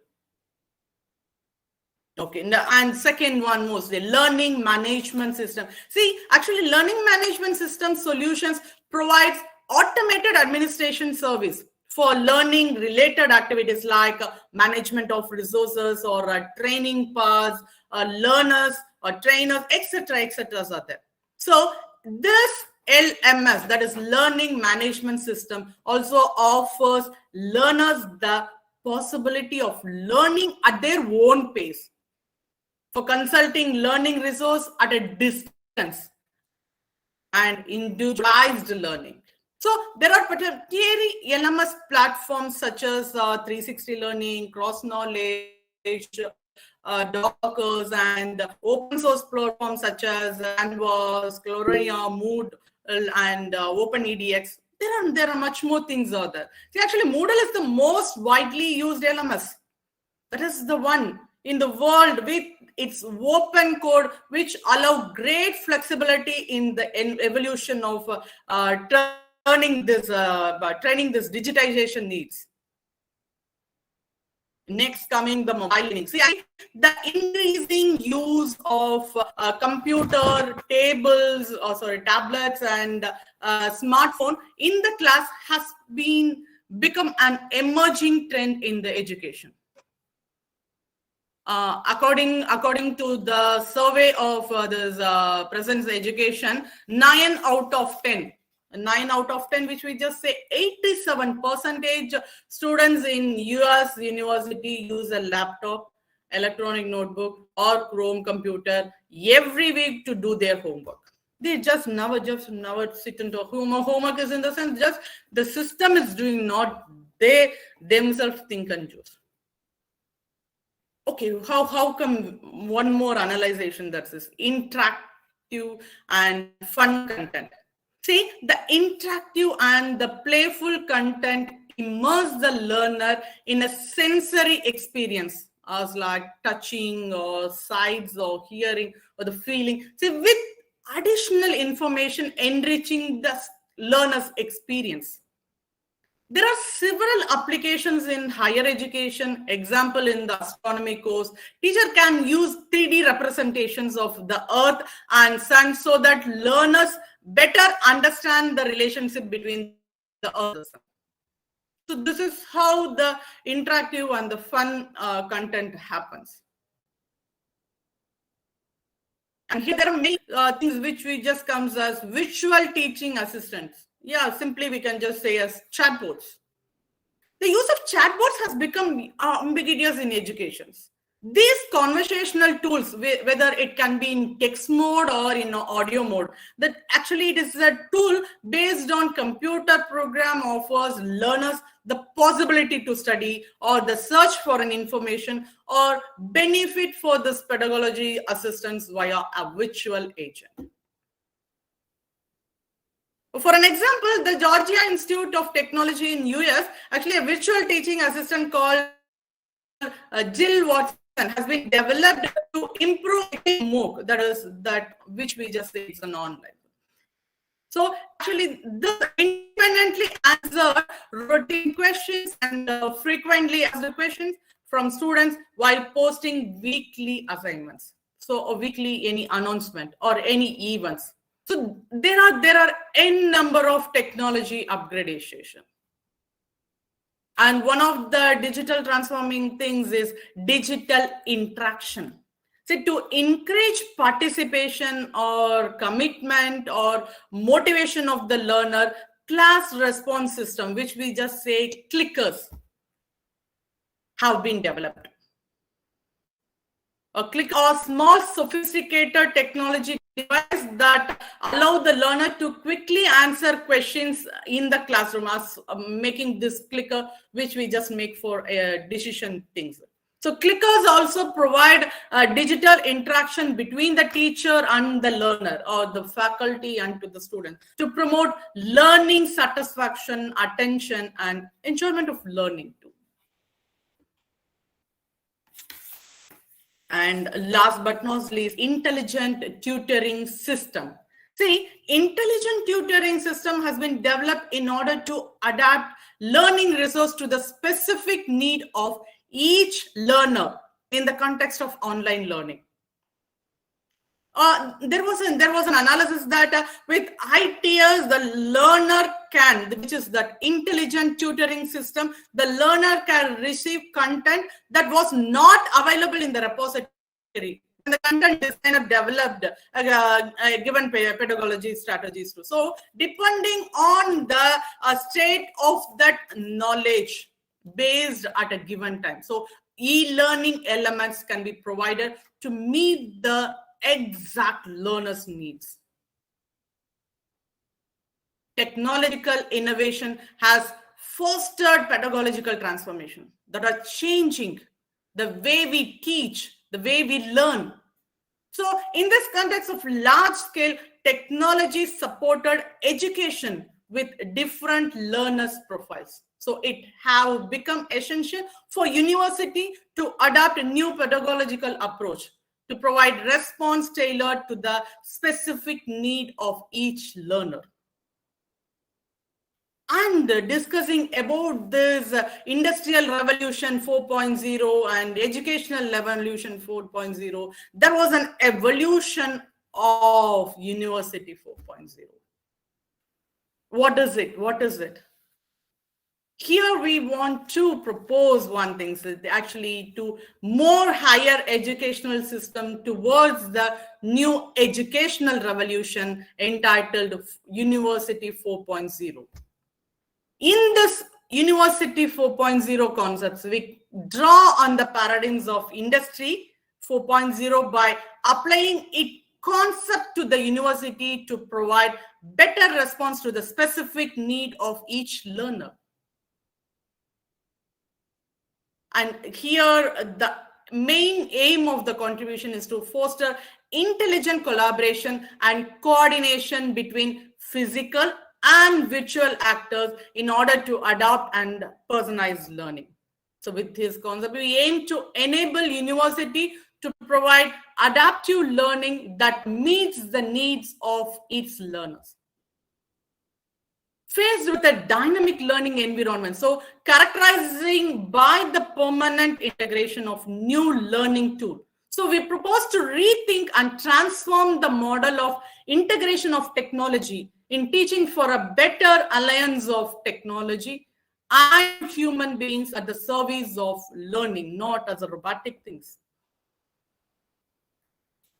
Okay, and second one was the learning management system. See, actually, learning management system solutions provides automated administration service for learning related activities like management of resources or training paths, learners or trainers, etc., are there. So this LMS, that is learning management system, also offers learners the possibility of learning at their own pace, for consulting learning resource at a distance and individualized learning. So there are particularly LMS platforms such as 360 Learning, Cross Knowledge, Dockers, and open source platforms such as Canvas, Gloria, Moodle, and OpenEDX. There are much more things out there. See, actually, Moodle is the most widely used LMS. That is the one in the world with its open code, which allow great flexibility in the evolution of training this digitization needs. Next, coming the mobile learning. See, the increasing use of computer, tablets, and smartphone in the class has become an emerging trend in the education. According to the survey of this present education, 9 out of 10, which we just say 87% students in US university use a laptop, electronic notebook or Chrome computer every week to do their homework. They just never sit into homework. Homework is in the sense just the system is doing, not they themselves think and choose. Okay, how come one more analyzation, that's this interactive and fun content. See, the interactive and the playful content immerse the learner in a sensory experience as like touching or sights or hearing or the feeling. See, with additional information enriching the learner's experience. There are several applications in higher education. Example, in the astronomy course, teacher can use 3D representations of the Earth and Sun so that learners better understand the relationship between the Earth and the Sun. So this is how the interactive and the fun content happens. And here there are many things which we just comes as visual teaching assistants. Yeah, simply we can just say as chatbots. The use of chatbots has become ubiquitous in education. These conversational tools, whether it can be in text mode or in audio mode, that actually it is a tool based on computer program offers learners the possibility to study or the search for an information or benefit for this pedagogy assistance via a virtual agent. For an example, the Georgia Institute of Technology in US, actually a virtual teaching assistant called Jill Watson has been developed to improve MOOC, that which we just say is an online. So actually, this independently answer routine questions and frequently asked questions from students while posting weekly assignments. So a weekly any announcement or any events. So there are n number of technology upgradation. And one of the digital transforming things is digital interaction. So to encourage participation or commitment or motivation of the learner, class response system, which we just say clickers, have been developed. A clicker or small sophisticated technology device that allow the learner to quickly answer questions in the classroom, as making this clicker, which we just make for decision things. So clickers also provide digital interaction between the teacher and the learner, or the faculty and to the student, to promote learning satisfaction, attention, and enjoyment of learning too. And last but not least, intelligent tutoring system. See, intelligent tutoring system has been developed in order to adapt learning resource to the specific need of each learner in the context of online learning. There was an analysis that with ITS, the learner can, which is that intelligent tutoring system, the learner can receive content that was not available in the repository. And the content designer developed given pedagogy strategies too. So depending on the state of that knowledge based at a given time. So e-learning elements can be provided to meet the exact learner's needs. Technological innovation has fostered pedagogical transformation that are changing the way we teach, the way we learn. So in this context of large-scale technology supported education with different learners' profiles. So it have become essential for university to adopt a new pedagogical approach to provide response tailored to the specific need of each learner. And discussing about this industrial revolution 4.0 and educational revolution 4.0, there was an evolution of university 4.0. What is it? What is it? Here we want to propose one thing, so actually to more higher educational system towards the new educational revolution entitled University 4.0. In this University 4.0 concepts, we draw on the paradigms of Industry 4.0 by applying it concept to the university to provide better response to the specific need of each learner. And here, the main aim of the contribution is to foster intelligent collaboration and coordination between physical and virtual actors in order to adopt and personalize learning. So with this concept, we aim to enable university to provide adaptive learning that meets the needs of its learners. Faced with a dynamic learning environment, so characterizing by the permanent integration of new learning tools. So we propose to rethink and transform the model of integration of technology in teaching for a better alliance of technology and human beings at the service of learning, not as a robotic things.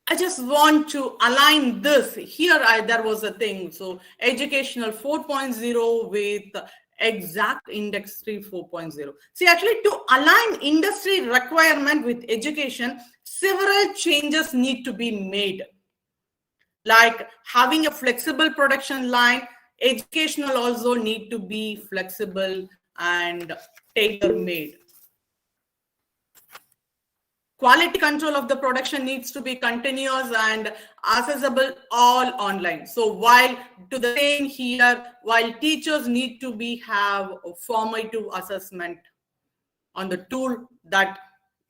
I just want to align this. Here, there was a thing. So educational 4.0 with exact industry 4.0. See, actually, to align industry requirement with education, several changes need to be made. Like having a flexible production line, educational also need to be flexible and tailor-made. Quality control of the production needs to be continuous and accessible all online. So while to the same here, while teachers need to have a formative assessment on the tool that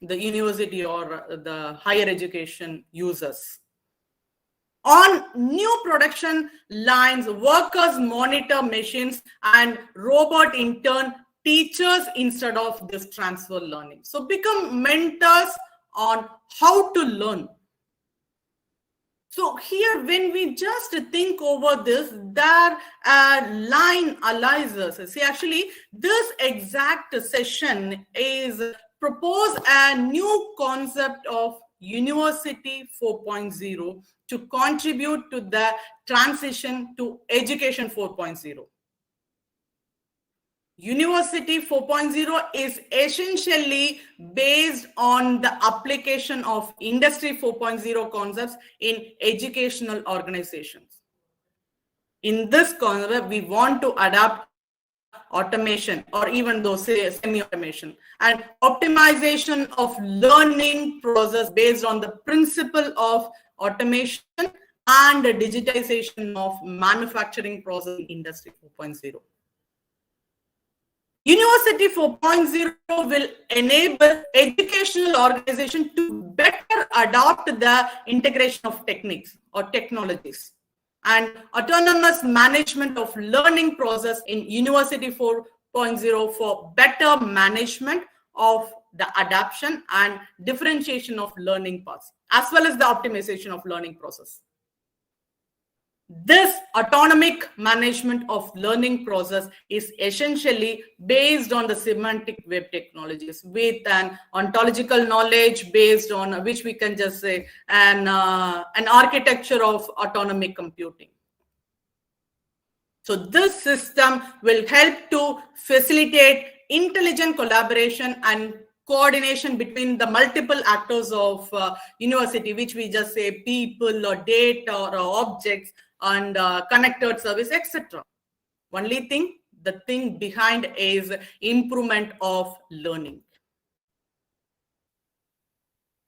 the university or the higher education uses. On new production lines, workers monitor machines and robot in turn teachers instead of this transfer learning. So become mentors on how to learn. So here, when we just think over this, there are line analyzers. See, actually, this exact session is propose a new concept of University 4.0 to contribute to the transition to Education 4.0. University 4.0 is essentially based on the application of Industry 4.0 concepts in educational organizations. In this concept, we want to adapt automation or even though say semi-automation and optimization of learning process based on the principle of automation and the digitization of manufacturing process in Industry 4.0. University 4.0 will enable educational organizations to better adopt the integration of techniques or technologies and autonomous management of learning process in University 4.0 for better management of the adaptation and differentiation of learning paths, as well as the optimization of learning process. This autonomic management of learning process is essentially based on the semantic web technologies with an ontological knowledge based on which we can just say an architecture of autonomic computing. So this system will help to facilitate intelligent collaboration and coordination between the multiple actors of university, which we just say people or data or objects and connected service, etc. Only thing, the thing behind is improvement of learning.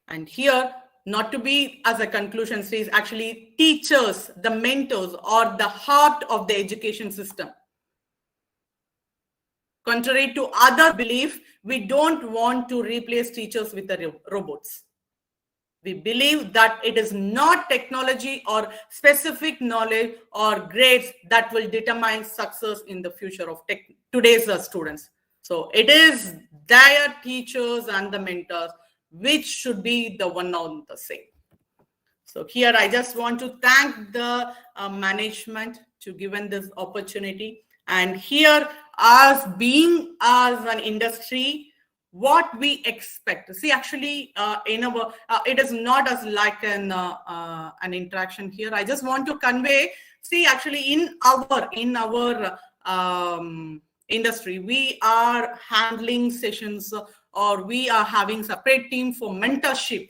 And here, not to be as a conclusion stage, actually teachers, the mentors are the heart of the education system. Contrary to other belief, we don't want to replace teachers with the robots. We believe that it is not technology or specific knowledge or grades that will determine success in the future of today's students. So it is their teachers and the mentors which should be the one on the same. So here I just want to thank the management to given this opportunity. And here, as being as an industry, what we expect. See, actually, in our it is not as like an interaction here. I just want to convey. See, actually, in our industry, we are handling sessions or we are having separate team for mentorship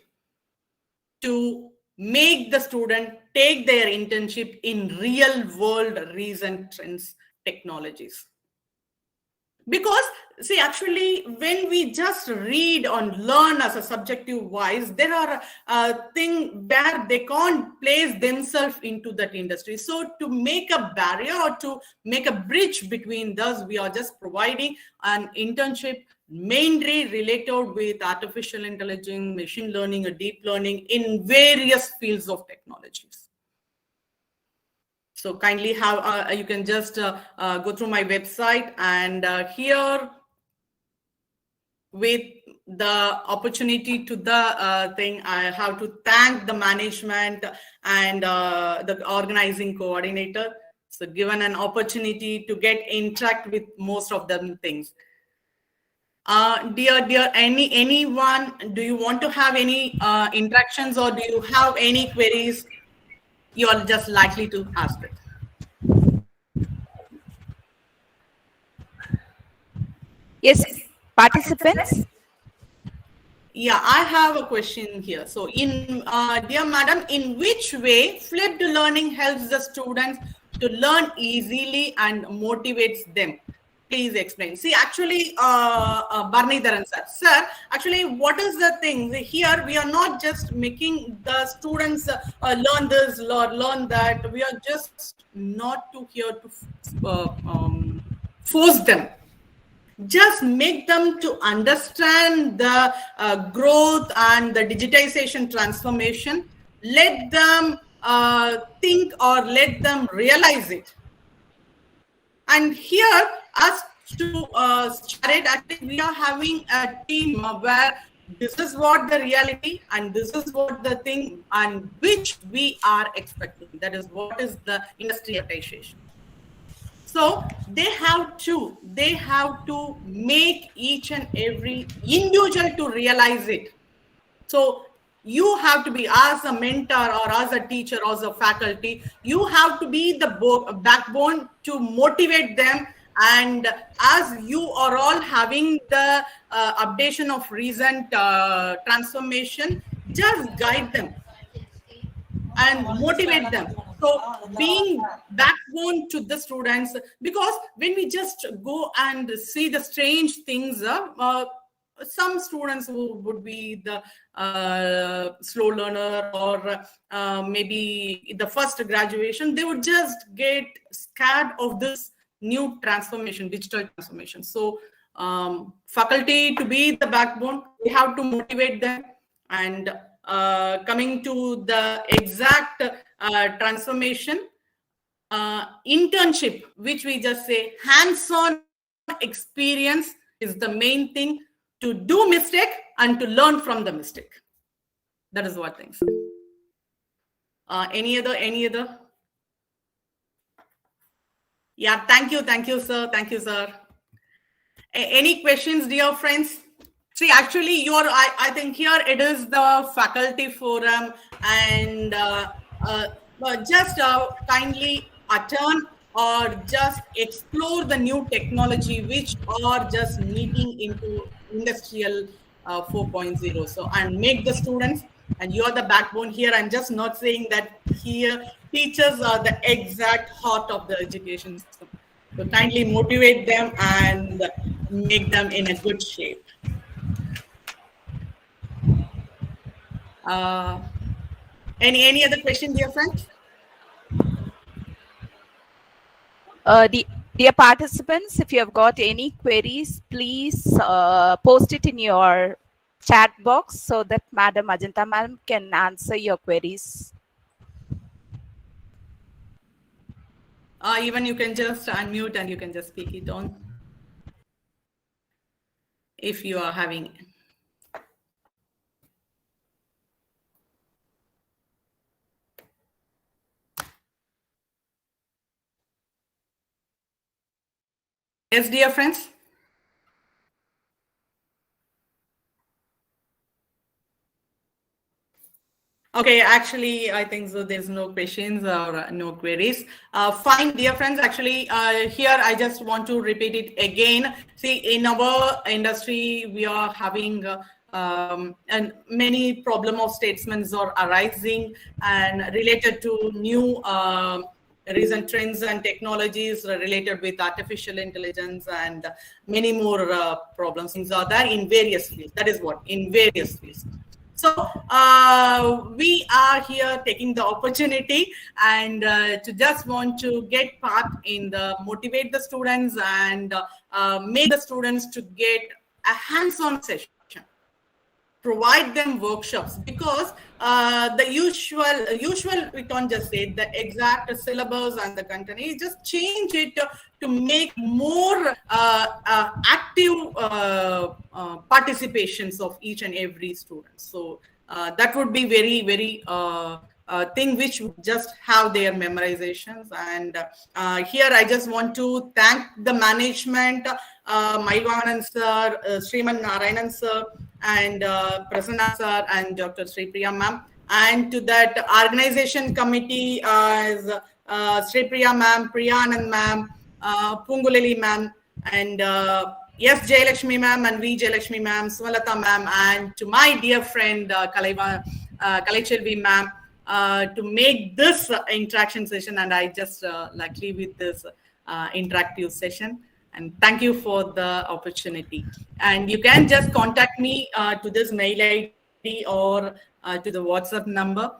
to make the student take their internship in real world recent trends technologies. Because see, actually when we just read or learn as a subjective wise, there are a thing where they can't place themselves into that industry. So to make a barrier or to make a bridge between those, we are just providing an internship mainly related with artificial intelligence, machine learning, or deep learning in various fields of technologies. So kindly have, you can just go through my website, and here with the opportunity to the thing, I have to thank the management and the organizing coordinator. So given an opportunity to get interact with most of them things. Dear, anyone, do you want to have any interactions, or do you have any queries? You are just likely to ask it. Yes, participants. Yeah, I have a question here. So, dear madam, in which way flipped learning helps the students to learn easily and motivates them? Please explain. See, actually, Barnidharan sir, actually, what is the thing here? We are not just making the students learn this, learn that. We are just not to here to force them, just make them to understand the growth and the digitization transformation. Let them think or let them realize it. And here, us to share it, actually, we are having a team where this is what the reality and this is what the thing and which we are expecting. That is what is the industry appreciation. So they have to make each and every individual to realize it. So you have to be, as a mentor or as a teacher or as a faculty, you have to be the backbone to motivate them. And as you are all having the updation of recent transformation, just guide them and motivate them. So being backbone to the students, because when we just go and see the strange things, some students who would be the slow learner or maybe the first graduation, they would just get scared of this new transformation, digital transformation. So faculty to be the backbone, we have to motivate them. And coming to the exact transformation, internship, which we just say hands-on experience, is the main thing to do mistake and to learn from the mistake. That is what things. Any other? Yeah, thank you, sir. Thank you, sir. Any questions, dear friends? See, actually, I think here it is the faculty forum, and just kindly attend or just explore the new technology which are just meeting into industrial 4.0. So, and make the students, and you're the backbone here. I'm just not saying that here teachers are the exact heart of the education system. So kindly motivate them and make them in a good shape. Any other question, dear friends? Dear participants, if you have got any queries, please post it in your chat box so that Madam Ajantha Ma'am can answer your queries. Even you can just unmute and you can just speak it on if you are having. Yes, dear friends. Okay, actually, I think so. There's no questions or no queries. Fine, dear friends. Actually, here I just want to repeat it again. See, in our industry, we are having and many problem of statements are arising and related to new recent trends and technologies related with artificial intelligence and many more problems. Things are there in various fields. That is what in various fields. So we are here taking the opportunity and to just want to get part in the motivate the students and make the students to get a hands-on session, provide them workshops, because the usual we can't just say the exact syllabus and the content, you just change it to make more active participations of each and every student. So that would be very, very thing which would just have their memorizations. And here I just want to thank the management, Mailvanan sir, Sriman Narayanan sir, and Prasanna sir, and Dr. Sri Priya ma'am, and to that organization committee as Sri Priya ma'am, Priya Anand ma'am, Pungulili ma'am, and yes, Jayalakshmi ma'am, and V Jayalakshmi ma'am, Sumalata ma'am, and to my dear friend Kalaiselvi ma'am, to make this interaction session. And I just luckily with this interactive session. And thank you for the opportunity. And you can just contact me to this mail ID or to the WhatsApp number,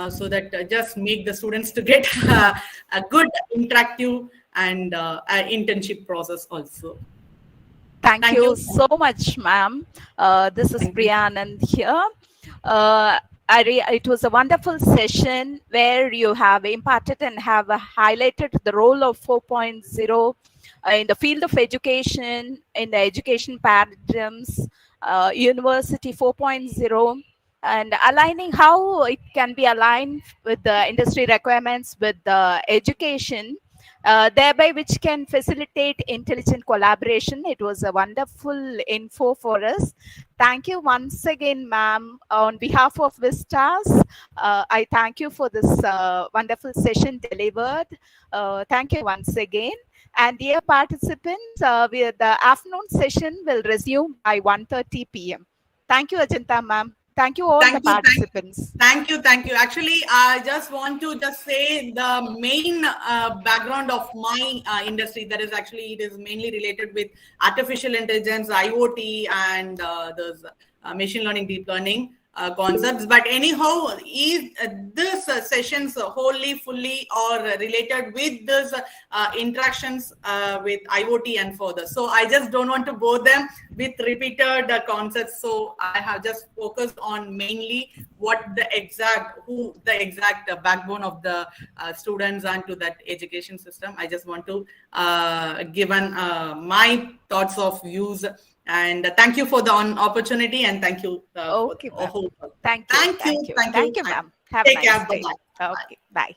so that just make the students to get a good interactive and internship process also. Thank you so much, ma'am. This is Priya Anand here. It was a wonderful session where you have imparted and have highlighted the role of 4.0 in the field of education, in the education paradigms, University 4.0, and aligning how it can be aligned with the industry requirements with the education, thereby which can facilitate intelligent collaboration. It was a wonderful info for us. Thank you once again, ma'am. On behalf of Vistas, I thank you for this wonderful session delivered. Thank you once again. And dear participants, the afternoon session will resume by 1:30 p.m. Thank you, Ajantha ma'am. Thank you all the participants. Thank you. Actually, I just want to just say the main background of my industry, that is actually, it is mainly related with artificial intelligence, IoT, and those machine learning, deep learning concepts. But anyhow, this sessions wholly, fully or related with this interactions with IoT and further. So I just don't want to bore them with repeated concepts. So I have just focused on mainly what the exact backbone of the students and to that education system. I just want to give my thoughts of views. And thank you for the opportunity, and thank you. Okay, thank you, ma'am. Have a nice day. Okay, bye.